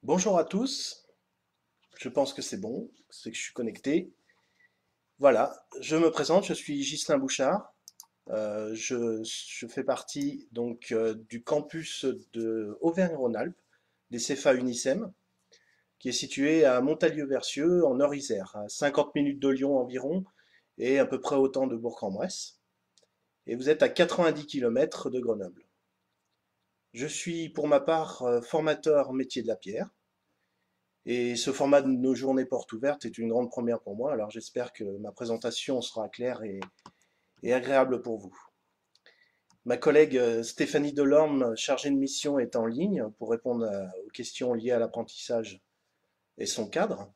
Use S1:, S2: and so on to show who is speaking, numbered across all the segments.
S1: Bonjour à tous, je pense que c'est bon, c'est que je suis connecté. Voilà, je me présente, je suis Ghislain Bouchard. Je fais partie du campus de Auvergne-Rhône-Alpes, des CEFA Unicem, qui est situé à Montalieu-Versieux en Eure-Isère, à 50 minutes de Lyon environ et à peu près autant de Bourg-en-Bresse. Et vous êtes à 90 km de Grenoble. Je suis pour ma part formateur métier de la pierre. Et ce format de nos journées portes ouvertes est une grande première pour moi, alors j'espère que ma présentation sera claire et agréable pour vous. Ma collègue Stéphanie Delorme, chargée de mission, est en ligne pour répondre aux questions liées à l'apprentissage et son cadre.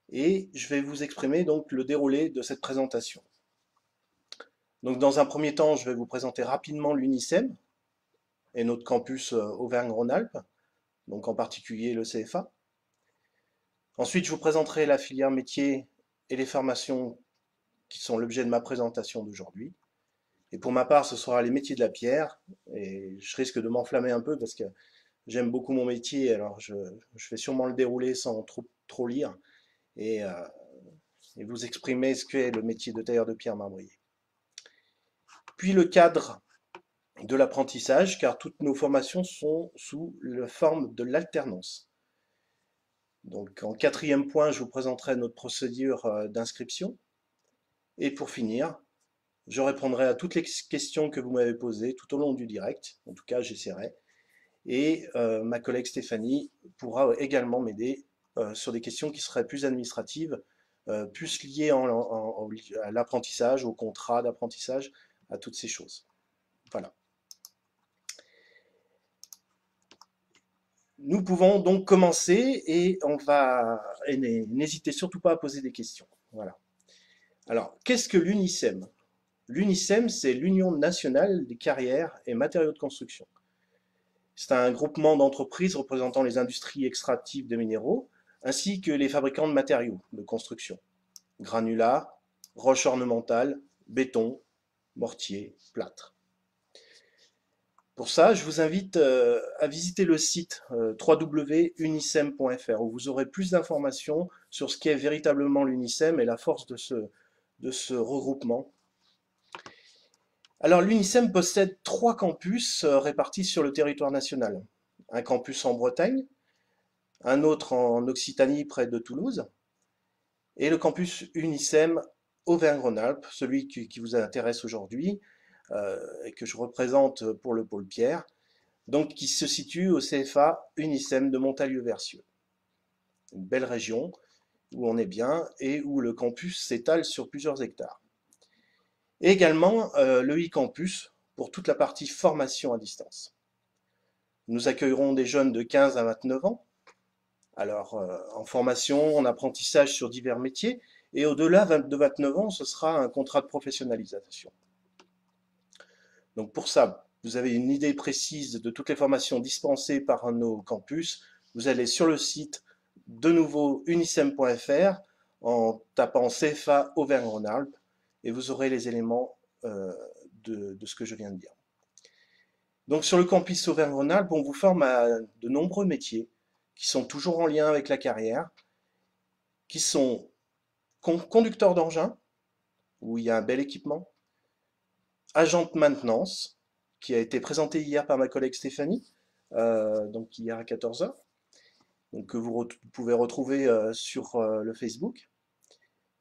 S1: Et je vais vous exprimer donc le déroulé de cette présentation. Donc dans un premier temps, je vais vous présenter rapidement l'UNICEM et notre campus Auvergne-Rhône-Alpes, donc en particulier le CFA. Ensuite, je vous présenterai la filière métier et les formations qui sont l'objet de ma présentation d'aujourd'hui. Et pour ma part, ce sera les métiers de la pierre. Et je risque de m'enflammer un peu parce que j'aime beaucoup mon métier. Alors je vais sûrement le dérouler sans trop lire et, euh, et vous exprimer ce qu'est le métier de tailleur de pierre marbrier. Puis le cadre de l'apprentissage, car toutes nos formations sont sous la forme de l'alternance. Donc en quatrième point, je vous présenterai notre procédure d'inscription. Et pour finir, je répondrai à toutes les questions que vous m'avez posées tout au long du direct. En tout cas, j'essaierai. Et ma collègue Stéphanie pourra également m'aider sur des questions qui seraient plus administratives, plus liées à l'apprentissage, au contrat d'apprentissage, à toutes ces choses. Voilà. Nous pouvons donc commencer et n'hésitez surtout pas à poser des questions. Voilà. Alors, qu'est-ce que l'UNICEM? L'UNICEM, c'est l'Union nationale des carrières et matériaux de construction. C'est un groupement d'entreprises représentant les industries extractives de minéraux, ainsi que les fabricants de matériaux de construction. Granulats, roches ornementales, béton, mortier, plâtre. Pour ça, je vous invite à visiter le site www.unicem.fr où vous aurez plus d'informations sur ce qu'est véritablement l'UNICEM et la force de ce regroupement. Alors l'UNICEM possède 3 campus répartis sur le territoire national. Un campus en Bretagne, un autre en Occitanie près de Toulouse, et le campus UNICEM Auvergne-Rhône-Alpes, celui qui vous intéresse aujourd'hui et que je représente pour le pôle Pierre, donc qui se situe au CFA UNICEM de Montalieu-Versieux. Une belle région où on est bien et où le campus s'étale sur plusieurs hectares. Et également le e-campus pour toute la partie formation à distance. Nous accueillerons des jeunes de 15 à 29 ans, alors en formation, en apprentissage sur divers métiers, et au-delà de 29 ans, ce sera un contrat de professionnalisation. Donc pour ça, vous avez une idée précise de toutes les formations dispensées par nos campus. Vous allez sur le site de nouveau unicem.fr en tapant CFA Auvergne-Rhône-Alpes et vous aurez les éléments de ce que je viens de dire. Donc sur le campus Auvergne-Rhône-Alpes, on vous forme à de nombreux métiers qui sont toujours en lien avec la carrière, qui sont conducteurs d'engins, où il y a un bel équipement, agent de maintenance, qui a été présenté hier par ma collègue Stéphanie, donc hier à 14 h, donc que vous pouvez retrouver sur le Facebook.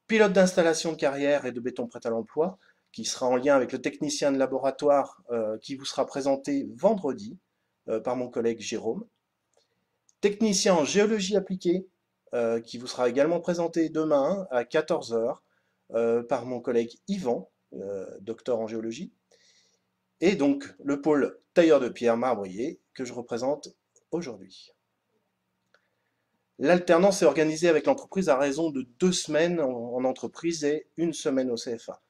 S1: Pilote d'installation de carrière et de béton prêt à l'emploi, qui sera en lien avec le technicien de laboratoire qui vous sera présenté vendredi par mon collègue Jérôme. Technicien en géologie appliquée, qui vous sera également présenté demain à 14 h par mon collègue Yvan, docteur en géologie. Et donc le pôle tailleur de pierre marbrier que je représente aujourd'hui. L'alternance est organisée avec l'entreprise à raison de 2 semaines en entreprise et 1 semaine au CFA.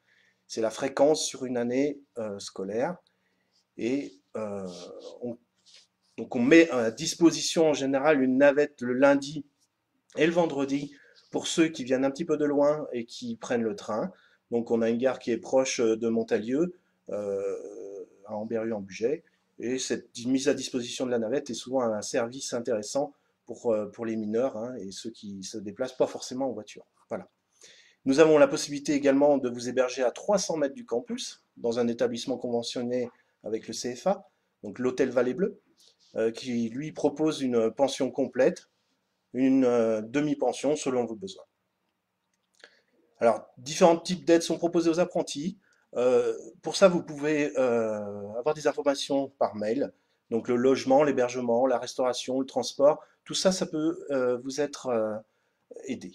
S1: C'est la fréquence sur une année scolaire. Et donc on met à disposition en général une navette le lundi et le vendredi pour ceux qui viennent un petit peu de loin et qui prennent le train. Donc on a une gare qui est proche de Montalieu, à Ambérieu-en-Bugey. Et cette mise à disposition de la navette est souvent un service intéressant pour les mineurs, hein, et ceux qui se déplacent pas forcément en voiture. Voilà. Nous avons la possibilité également de vous héberger à 300 mètres du campus, dans un établissement conventionné avec le CFA, donc l'Hôtel Vallée Bleue, qui lui propose une pension complète, une demi-pension selon vos besoins. Alors, différents types d'aides sont proposés aux apprentis. Pour ça, vous pouvez avoir des informations par mail. Donc le logement, l'hébergement, la restauration, le transport, tout ça, ça peut vous être aidé.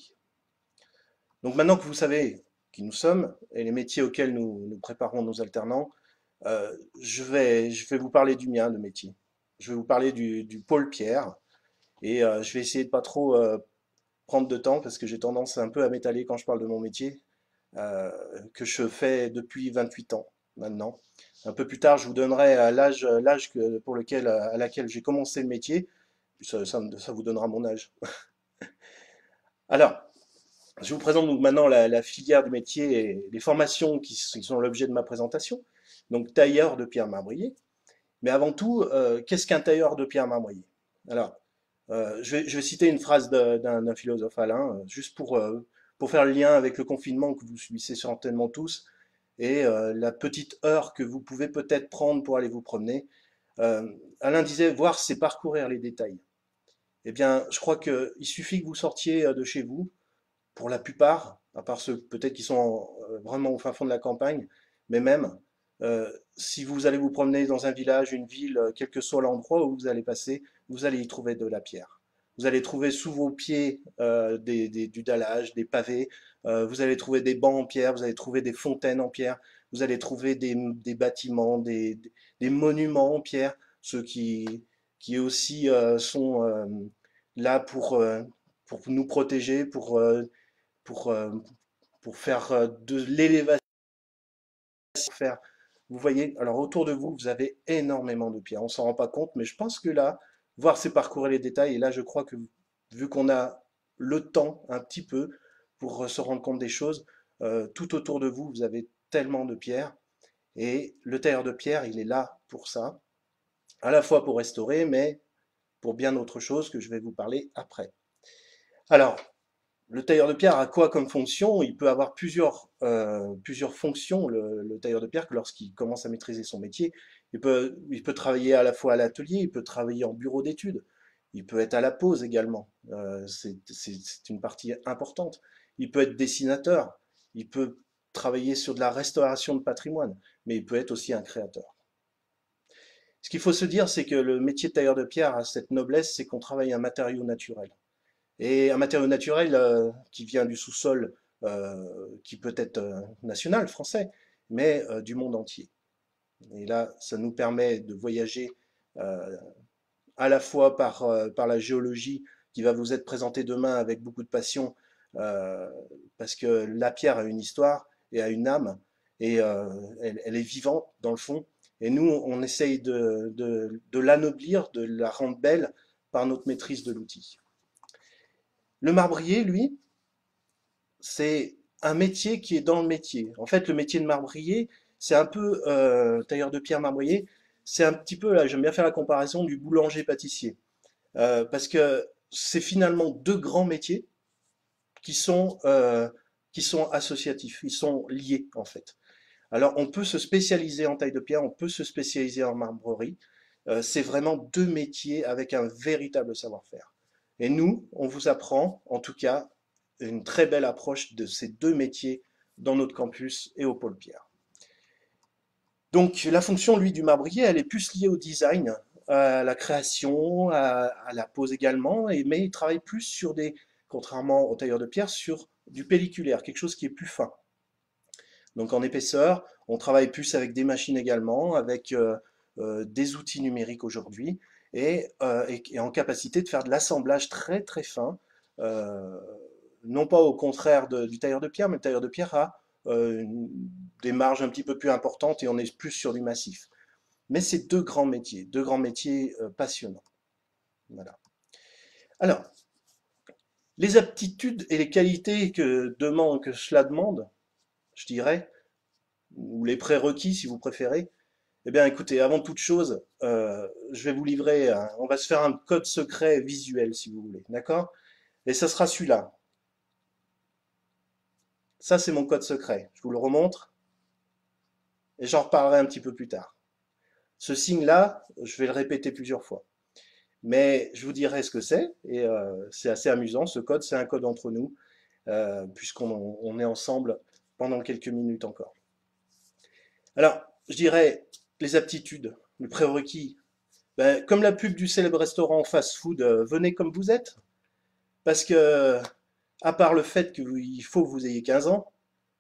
S1: Donc maintenant que vous savez qui nous sommes et les métiers auxquels nous préparons nos alternants, je vais vous parler du mien de métier. Je vais vous parler du pôle Pierre et je vais essayer de pas trop prendre de temps parce que j'ai tendance un peu à m'étaler quand je parle de mon métier, euh, que je fais depuis 28 ans maintenant. Un peu plus tard, je vous donnerai l'âge pour lequel, à laquelle j'ai commencé le métier. Ça vous donnera mon âge. Alors, je vous présente donc maintenant la filière du métier et les formations qui sont l'objet de ma présentation. Donc, tailleur de pierre marbrier. Mais avant tout, qu'est-ce qu'un tailleur de pierre marbrier? Alors, je vais citer une phrase d'un philosophe Alain, juste pour faire le lien avec le confinement que vous subissez certainement tous et la petite heure que vous pouvez peut-être prendre pour aller vous promener. Alain disait, voir, c'est parcourir les détails. Eh bien, je crois qu'il suffit que vous sortiez de chez vous, pour la plupart, à part ceux peut-être qui sont vraiment au fin fond de la campagne, mais même si vous allez vous promener dans un village, une ville, quel que soit l'endroit où vous allez passer, vous allez y trouver de la pierre. Vous allez trouver sous vos pieds du dallage, des pavés, vous allez trouver des bancs en pierre, vous allez trouver des fontaines en pierre, vous allez trouver des bâtiments, des monuments en pierre, ceux qui aussi sont là pour nous protéger, pour, euh, pour faire de l'élévation, faire. Vous voyez, alors autour de vous, vous avez énormément de pierres. On s'en rend pas compte, mais je pense que là, voir c'est parcourir les détails. Et là, je crois que vu qu'on a le temps un petit peu pour se rendre compte des choses, tout autour de vous, vous avez tellement de pierres. Et le tailleur de pierre, il est là pour ça, à la fois pour restaurer, mais pour bien autre chose que je vais vous parler après. Alors, le tailleur de pierre a quoi comme fonction? Il peut avoir plusieurs fonctions, le tailleur de pierre, que lorsqu'il commence à maîtriser son métier. Il peut travailler à la fois à l'atelier, il peut travailler en bureau d'études, il peut être à la pause également. C'est une partie importante. Il peut être dessinateur, il peut travailler sur de la restauration de patrimoine, mais il peut être aussi un créateur. Ce qu'il faut se dire, c'est que le métier de tailleur de pierre a cette noblesse, c'est qu'on travaille un matériau naturel. Et un matériau naturel qui vient du sous-sol, qui peut être national, français, mais du monde entier. Et là, ça nous permet de voyager euh, à la fois par la géologie qui va vous être présentée demain avec beaucoup de passion, euh, parce que la pierre a une histoire et a une âme, et elle est vivante dans le fond. Et nous, on essaye de l'anoblir, de la rendre belle par notre maîtrise de l'outil. Le marbrier, lui, c'est un métier qui est dans le métier. En fait, le métier de marbrier, c'est un peu, tailleur de pierre marbrier, c'est un petit peu, là, j'aime bien faire la comparaison du boulanger-pâtissier. Parce que c'est finalement deux grands métiers qui qui sont associatifs, ils sont liés en fait. Alors on peut se spécialiser en taille de pierre, on peut se spécialiser en marbrerie. C'est vraiment deux métiers avec un véritable savoir-faire. Et nous, on vous apprend, en tout cas, une très belle approche de ces deux métiers dans notre campus et au pôle Pierre. Donc la fonction, lui, du marbrier, elle est plus liée au design, à la création, à la pose également, mais il travaille plus sur contrairement au tailleur de pierre, sur du pelliculaire, quelque chose qui est plus fin. Donc en épaisseur, on travaille plus avec des machines également, avec des outils numériques aujourd'hui, et en capacité de faire de l'assemblage très très fin, euh, non pas au contraire du tailleur de pierre, mais le tailleur de pierre a des marges un petit peu plus importantes et on est plus sur du massif. Mais c'est deux grands métiers passionnants. Voilà. Alors, les aptitudes et les qualités que cela demande, je dirais, ou les prérequis si vous préférez, Eh bien, écoutez, avant toute chose, je vais vous livrer, on va se faire un code secret visuel, si vous voulez, d'accord? Et ça sera celui-là. Ça, c'est mon code secret. Je vous le remontre et j'en reparlerai un petit peu plus tard. Ce signe-là, je vais le répéter plusieurs fois. Mais je vous dirai ce que c'est, et c'est assez amusant. Ce code, c'est un code entre nous, puisqu'on est ensemble pendant quelques minutes encore. Alors, je dirais les aptitudes, le prérequis. Ben, comme la pub du célèbre restaurant fast-food, venez comme vous êtes, parce que, à part le fait qu'il faut que vous ayez 15 ans,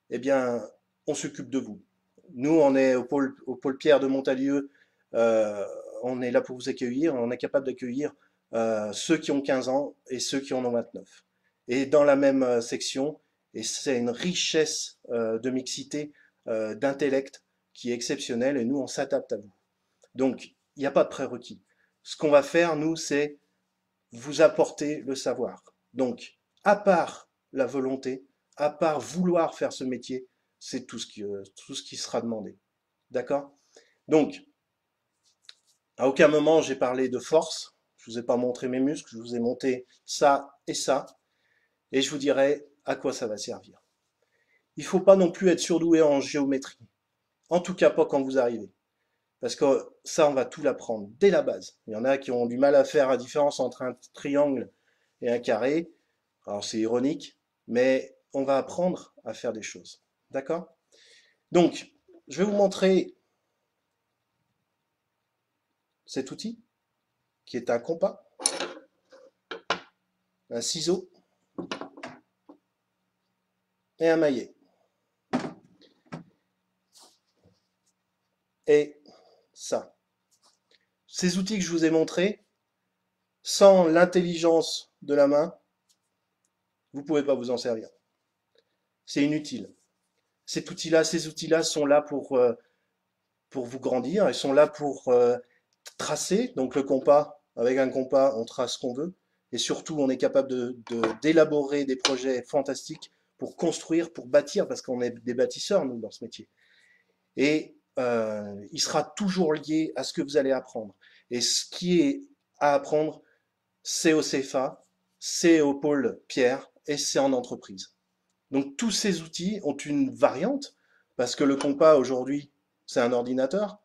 S1: eh bien, on s'occupe de vous. Nous, on est au pôle Pierre de Montalieu, euh, on est là pour vous accueillir, on est capable d'accueillir ceux qui ont 15 ans et ceux qui en ont 29. Et dans la même section, et c'est une richesse de mixité, d'intellect qui est exceptionnelle, et nous, on s'adapte à vous. Donc, il n'y a pas de prérequis. Ce qu'on va faire, nous, c'est vous apporter le savoir. Donc, à part la volonté, à part vouloir faire ce métier, c'est tout ce qui sera demandé. D'accord? Donc, à aucun moment j'ai parlé de force, je ne vous ai pas montré mes muscles, je vous ai monté ça, et je vous dirai à quoi ça va servir. Il ne faut pas non plus être surdoué en géométrie, en tout cas pas quand vous arrivez, parce que ça, on va tout l'apprendre dès la base. Il y en a qui ont du mal à faire la différence entre un triangle et un carré, alors c'est ironique, mais on va apprendre à faire des choses. D'accord? Donc, je vais vous montrer cet outil qui est un compas, un ciseau et un maillet. Et ça. Ces outils que je vous ai montrés, sans l'intelligence de la main, vous ne pouvez pas vous en servir. C'est inutile. Ces outils-là sont là pour vous grandir, ils sont là pour tracer. Donc le compas, avec un compas, on trace ce qu'on veut. Et surtout, on est capable d'élaborer des projets fantastiques pour construire, pour bâtir, parce qu'on est des bâtisseurs, nous, dans ce métier. Et il sera toujours lié à ce que vous allez apprendre. Et ce qui est à apprendre, c'est au CFA, c'est au pôle Pierre et c'est en entreprise. Donc tous ces outils ont une variante, parce que le compas aujourd'hui, c'est un ordinateur,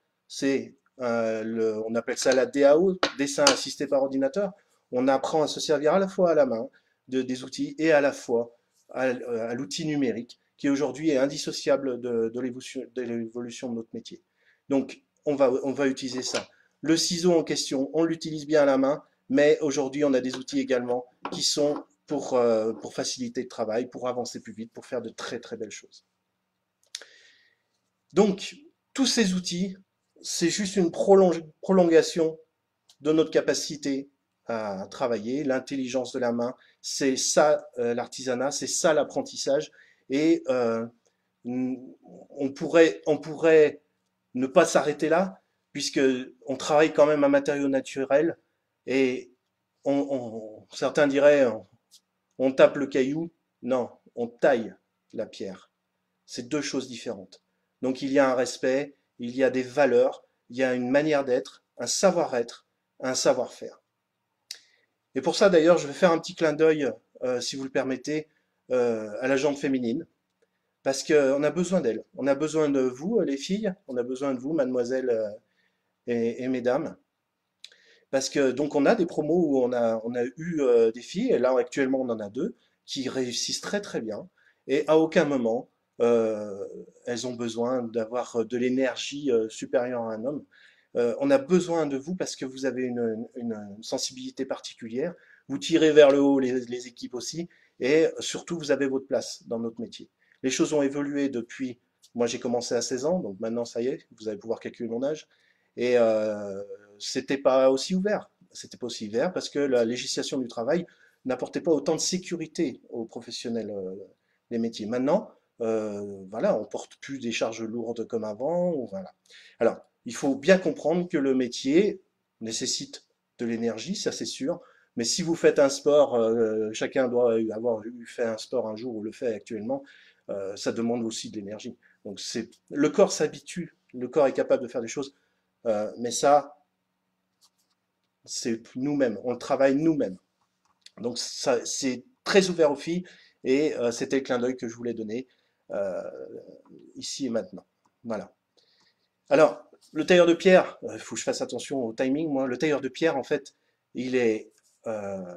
S1: on appelle ça la DAO, dessin assisté par ordinateur. On apprend à se servir à la fois à la main des outils et à la fois à l'outil numérique, qui aujourd'hui est indissociable de l'évolution de notre métier. Donc on va utiliser ça. Le ciseau en question, on l'utilise bien à la main, mais aujourd'hui on a des outils également qui sont pour faciliter le travail, pour avancer plus vite, pour faire de très très belles choses. Donc, tous ces outils, c'est juste une prolongation de notre capacité à travailler, l'intelligence de la main, c'est ça l'artisanat, c'est ça l'apprentissage, et on pourrait ne pas s'arrêter là, puisque on travaille quand même un matériau naturel, et certains diraient on tape le caillou, non, on taille la pierre. C'est deux choses différentes. Donc il y a un respect, il y a des valeurs, il y a une manière d'être, un savoir-être, un savoir-faire. Et pour ça d'ailleurs, je vais faire un petit clin d'œil, si vous le permettez, à la jante féminine, parce qu'on a besoin d'elle. On a besoin de vous, les filles, on a besoin de vous, mademoiselles et mesdames, parce que donc on a des promos où on a eu des filles, et là actuellement on en a deux, qui réussissent très très bien, et à aucun moment euh, elles ont besoin d'avoir de l'énergie supérieure à un homme. On a besoin de vous parce que vous avez une sensibilité particulière, vous tirez vers le haut les équipes aussi, et surtout vous avez votre place dans notre métier. Les choses ont évolué depuis, moi j'ai commencé à 16 ans, donc maintenant ça y est, vous allez pouvoir calculer mon âge, et c'était pas aussi ouvert. C'était pas aussi ouvert parce que la législation du travail n'apportait pas autant de sécurité aux professionnels des métiers. Maintenant, voilà, on porte plus des charges lourdes comme avant. Voilà. Alors, il faut bien comprendre que le métier nécessite de l'énergie, ça c'est sûr. Mais si vous faites un sport, chacun doit avoir fait un sport un jour ou le fait actuellement, ça demande aussi de l'énergie. Donc le corps s'habitue, le corps est capable de faire des choses mais ça, c'est nous-mêmes, on le travaille nous-mêmes. Donc ça, c'est très ouvert aux filles et c'était le clin d'œil que je voulais donner euh, ici et maintenant. Voilà. Alors, le tailleur de pierre, il faut que je fasse attention au timing, moi. Le tailleur de pierre, en fait, il est, euh,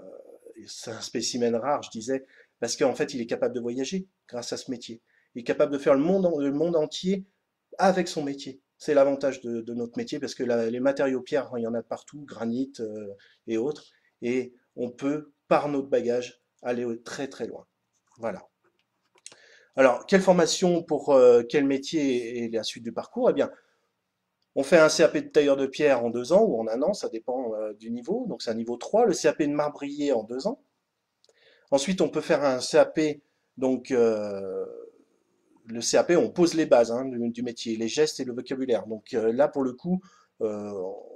S1: c'est un spécimen rare, je disais, parce qu'en fait, il est capable de voyager grâce à ce métier. Il est capable de faire le monde entier avec son métier. C'est l'avantage de notre métier, parce que les matériaux pierres, il y en a partout, granit et autres, et on peut, par notre bagage, aller très très loin. Voilà. Alors, quelle formation pour quel métier est la suite du parcours? Eh bien, on fait un CAP de tailleur de pierre en 2 ans ou en un an, ça dépend du niveau. Donc c'est un niveau 3. Le CAP de marbrier en 2 ans. Ensuite, on peut faire un CAP. Donc le CAP, on pose les bases hein, du métier, les gestes et le vocabulaire. Donc là, pour le coup, euh,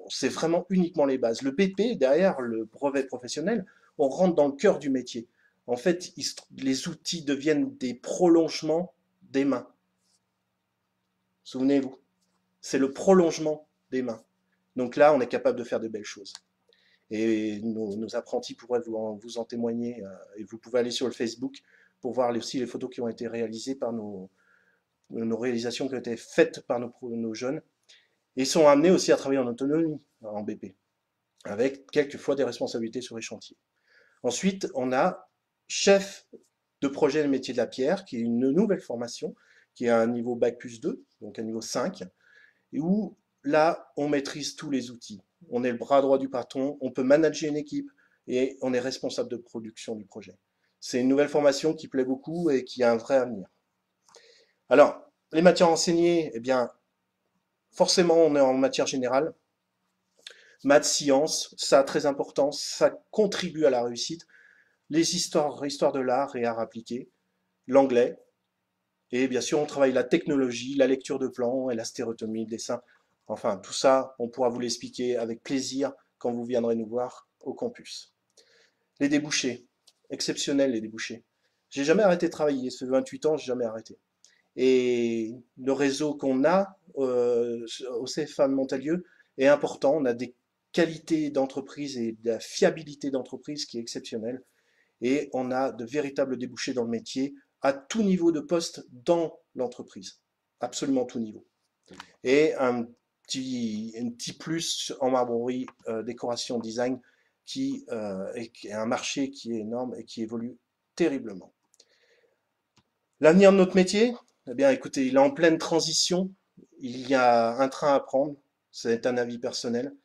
S1: c'est vraiment uniquement les bases. Le BP, derrière le brevet professionnel, on rentre dans le cœur du métier. En fait, les outils deviennent des prolongements des mains. Souvenez-vous, c'est le prolongement des mains. Donc là, on est capable de faire de belles choses. Et nos apprentis pourraient vous en témoigner. Et vous pouvez aller sur le Facebook pour voir aussi les photos qui ont été réalisées par nos réalisations qui ont été faites par nos jeunes. Et ils sont amenés aussi à travailler en autonomie en BP, avec quelquefois des responsabilités sur les chantiers. Ensuite, on a chef de projet le métier de la pierre, qui est une nouvelle formation, qui est à un niveau Bac plus 2, donc un niveau 5, et où là, on maîtrise tous les outils. On est le bras droit du patron, on peut manager une équipe et on est responsable de production du projet. C'est une nouvelle formation qui plaît beaucoup et qui a un vrai avenir. Alors, les matières enseignées, eh bien, forcément, on est en matière générale. Maths, sciences, ça a très important, ça contribue à la réussite. Les histoire de l'art et art appliqué, l'anglais, et bien sûr, on travaille la technologie, la lecture de plans et la stéréotomie, le dessin. Enfin, tout ça, on pourra vous l'expliquer avec plaisir quand vous viendrez nous voir au campus. Les débouchés, exceptionnels les débouchés. J'ai jamais arrêté de travailler, ce 28 ans, j'ai jamais arrêté. Et le réseau qu'on a au CFA de Montalieu est important. On a des qualités d'entreprise et de la fiabilité d'entreprise qui est exceptionnelle. Et on a de véritables débouchés dans le métier à tout niveau de poste dans l'entreprise. Absolument tout niveau. Et un petit plus en marbrerie, décoration, design, qui est un marché qui est énorme et qui évolue terriblement. L'avenir de notre métier, eh bien écoutez, il est en pleine transition. Il y a un train à prendre, c'est un avis personnel,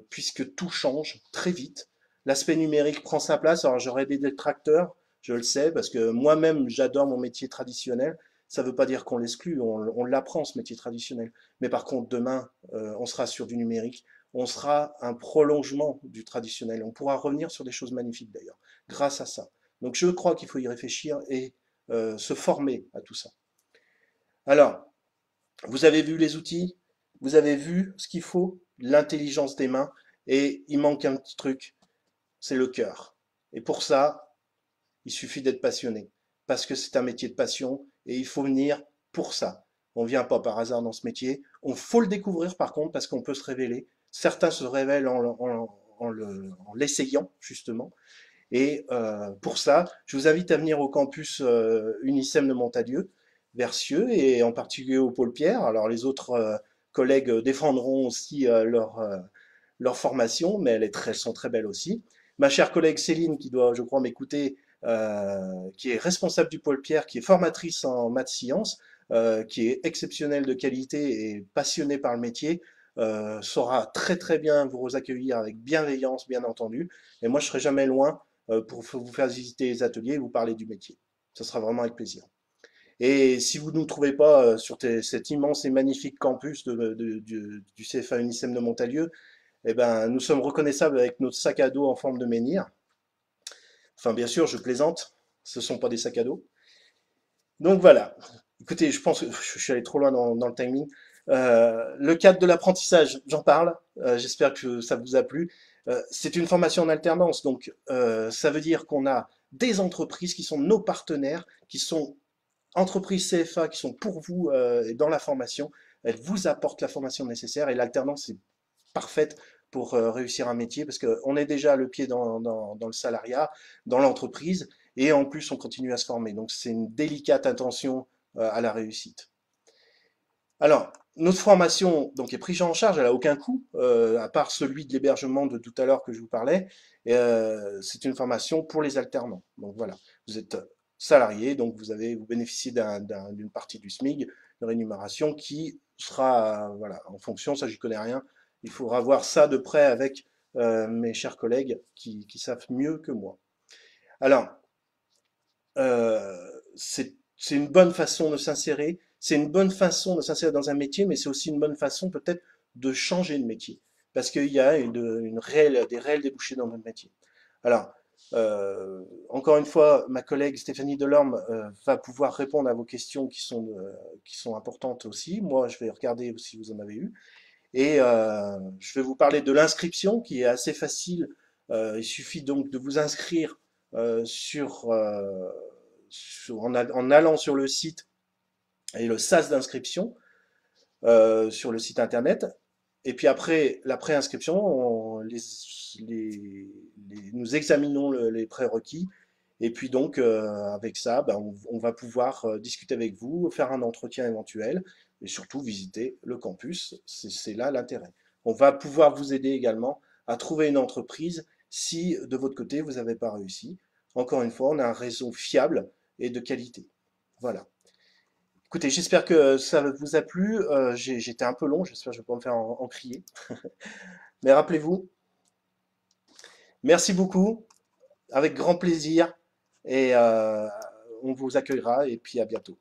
S1: puisque tout change très vite. L'aspect numérique prend sa place. Alors j'aurai des détracteurs, je le sais, parce que moi-même j'adore mon métier traditionnel. Ça ne veut pas dire qu'on l'exclut, on l'apprend ce métier traditionnel. Mais par contre, demain, on sera sur du numérique, on sera un prolongement du traditionnel. On pourra revenir sur des choses magnifiques d'ailleurs, grâce à ça. Donc je crois qu'il faut y réfléchir et se former à tout ça. Alors, vous avez vu les outils, vous avez vu ce qu'il faut, l'intelligence des mains, et il manque un petit truc, c'est le cœur. Et pour ça, il suffit d'être passionné, parce que c'est un métier de passion, et il faut venir pour ça. On ne vient pas par hasard dans ce métier, on faut le découvrir par contre, parce qu'on peut se révéler. Certains se révèlent en l'essayant, justement. Et pour ça, je vous invite à venir au campus Unicem de Montalieu, Versieux, et en particulier au pôle Pierre. Alors les autres collègues défendront aussi leur formation, mais elles sont très belles aussi. Ma chère collègue Céline, qui doit, je crois, m'écouter, qui est responsable du pôle Pierre, qui est formatrice en maths sciences, qui est exceptionnelle de qualité et passionnée par le métier, saura très très bien vous accueillir avec bienveillance, bien entendu. Et moi, je serai jamais loin pour vous faire visiter les ateliers et vous parler du métier. Ce sera vraiment avec plaisir. Et si vous ne nous trouvez pas sur cet immense et magnifique campus du CFA Unicem de Montalieu, eh ben, nous sommes reconnaissables avec notre sac à dos en forme de menhir. Enfin, bien sûr, je plaisante, ce ne sont pas des sacs à dos. Donc voilà. Écoutez, je pense que je suis allé trop loin dans le timing. Le cadre de l'apprentissage, j'en parle. J'espère que ça vous a plu. C'est une formation en alternance, donc ça veut dire qu'on a des entreprises qui sont nos partenaires, qui sont entreprises CFA, qui sont pour vous dans la formation, elle vous apporte la formation nécessaire et l'alternance est parfaite pour réussir un métier parce qu'on est déjà le pied dans le salariat, dans l'entreprise et en plus on continue à se former. Donc c'est une délicate intention à la réussite. Alors, notre formation donc, est prise en charge, elle n'a aucun coût, à part celui de l'hébergement de tout à l'heure que je vous parlais. C'est une formation pour les alternants. Donc voilà, vous êtes salarié, donc vous bénéficiez d'une partie du SMIC, de rémunération qui sera voilà, en fonction, ça j'y connais rien. Il faudra voir ça de près avec mes chers collègues qui savent mieux que moi. Alors, c'est une bonne façon de s'insérer. C'est une bonne façon de s'insérer dans un métier, mais c'est aussi une bonne façon peut-être de changer de métier. Parce qu'il y a des réels débouchés dans notre métier. Alors, encore une fois, ma collègue Stéphanie Delorme va pouvoir répondre à vos questions qui sont importantes aussi. Moi, je vais regarder si vous en avez eu. Et je vais vous parler de l'inscription qui est assez facile. Il suffit donc de vous inscrire en allant sur le site et le sas d'inscription sur le site internet. Et puis après la préinscription, nous examinons les prérequis. Et puis donc avec ça, ben, on va pouvoir discuter avec vous, faire un entretien éventuel et surtout visiter le campus. C'est là l'intérêt. On va pouvoir vous aider également à trouver une entreprise si de votre côté vous n'avez pas réussi. Encore une fois, on a un réseau fiable et de qualité. Voilà. Écoutez, j'espère que ça vous a plu. J'étais un peu long, j'espère que je ne vais pas me faire en crier. Mais rappelez-vous, merci beaucoup, avec grand plaisir, et on vous accueillera, et puis à bientôt.